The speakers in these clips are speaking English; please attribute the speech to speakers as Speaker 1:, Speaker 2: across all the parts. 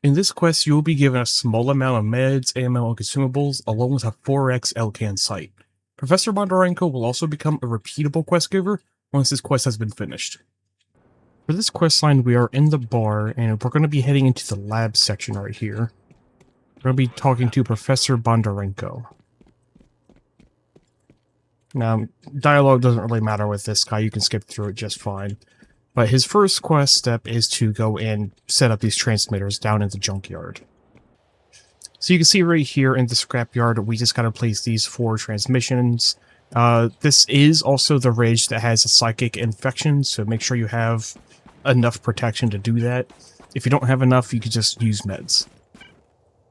Speaker 1: In this quest, you will be given a small amount of meds, ammo, and consumables, along with a 4x Elcan sight. Professor Bonderanko will also become a repeatable quest giver once this quest has been finished. For this quest line, we are in the bar, and we're going to be heading into the lab section right here. We're going to be talking to Professor Bonderanko. Now, dialogue doesn't really matter with this guy, you can skip through it just fine. But his first quest step is to go and set up these transmitters down in the junkyard. So you can see right here in the scrapyard, we just gotta place these 4 transmissions. This is also the ridge that has a psychic infection, so make sure you have enough protection to do that. If you don't have enough, you can just use meds.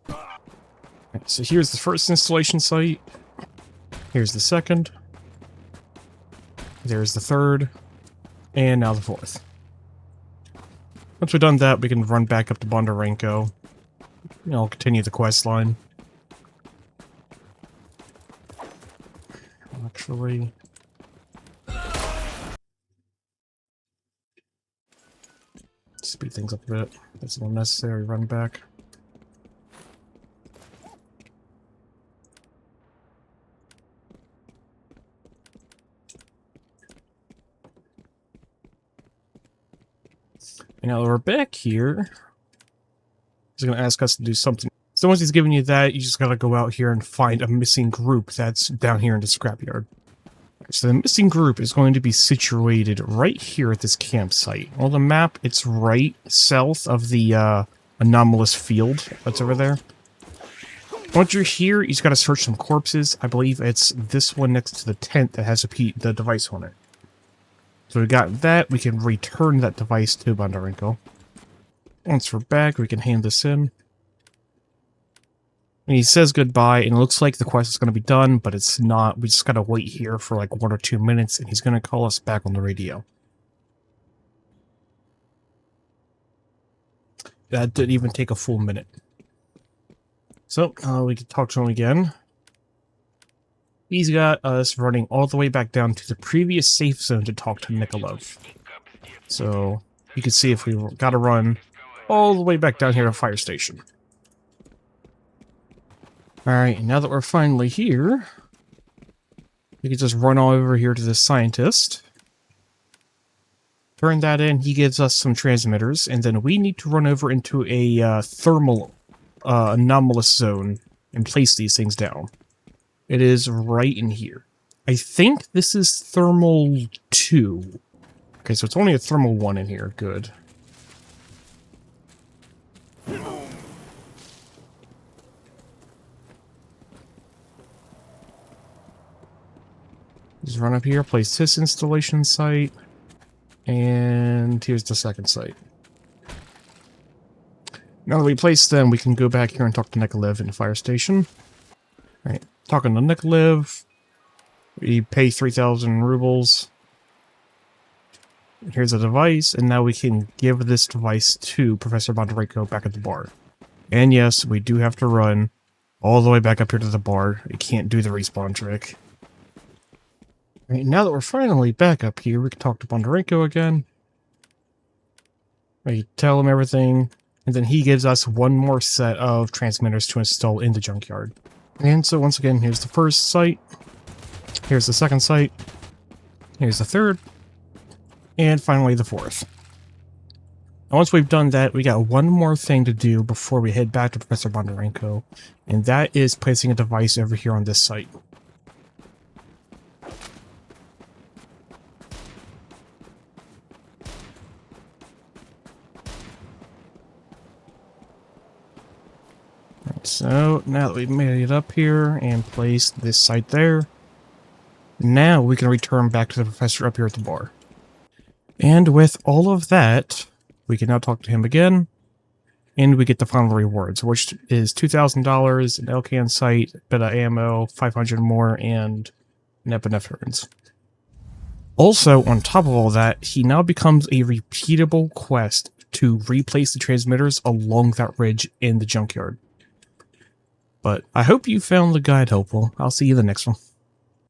Speaker 1: Right, so here's the first installation site. Here's the second. There's the third. And now the fourth. Once we've done that, we can run back up to Bonderanko. I'll continue the quest line. Actually... speed things up a bit. That's a little necessary. Run back. And now that we're back here, he's going to ask us to do something. So once he's given you that, you just got to go out here and find a missing group that's down here in the scrapyard. So the missing group is going to be situated right here at this campsite. On the map, it's right south of the anomalous field that's over there. Once you're here, you just got to search some corpses. I believe it's this one next to the tent that has the device on it. So we got that, we can return that device to Bonderanko. Once we're back, we can hand this in. And he says goodbye, and it looks like the quest is going to be done, but it's not. We just gotta wait here for like 1 or 2 minutes, and he's going to call us back on the radio. That didn't even take a full minute. So, we can talk to him again. He's got us running all the way back down to the previous safe zone to talk to Nikolov. So, you can see if we gotta run all the way back down here to fire station. Alright, now that we're finally here, we can just run all over here to this scientist. Turn that in, he gives us some transmitters, and then we need to run over into a thermal anomalous zone and place these things down. It is right in here. I think this is thermal 2. Okay, so it's only a thermal 1 in here. Good. Just run up here, place this installation site, and here's the second site. Now that we place them, we can go back here and talk to Nikoliv in the fire station. Alright, talking to Nikoliv. We pay 3,000 rubles. Here's a device, and now we can give this device to Professor Bonderanko back at the bar. And yes, we do have to run all the way back up here to the bar. We can't do the respawn trick. Alright, now that we're finally back up here, we can talk to Bonderanko again. We tell him everything, and then he gives us one more set of transmitters to install in the junkyard. And so once again, here's the first site, here's the second site, here's the third, and finally the fourth. And once we've done that, we got one more thing to do before we head back to Professor Bonderanko, and that is placing a device over here on this site. So, now that we've made it up here and placed this site there, now we can return back to the professor up here at the bar. And with all of that, we can now talk to him again, and we get the final rewards, which is $2,000, an Elcan sight, a bit of ammo, 500 more, and epinephrines. Also, on top of all that, he now becomes a repeatable quest to replace the transmitters along that ridge in the junkyard. But I hope you found the guide helpful. I'll see you in the next one.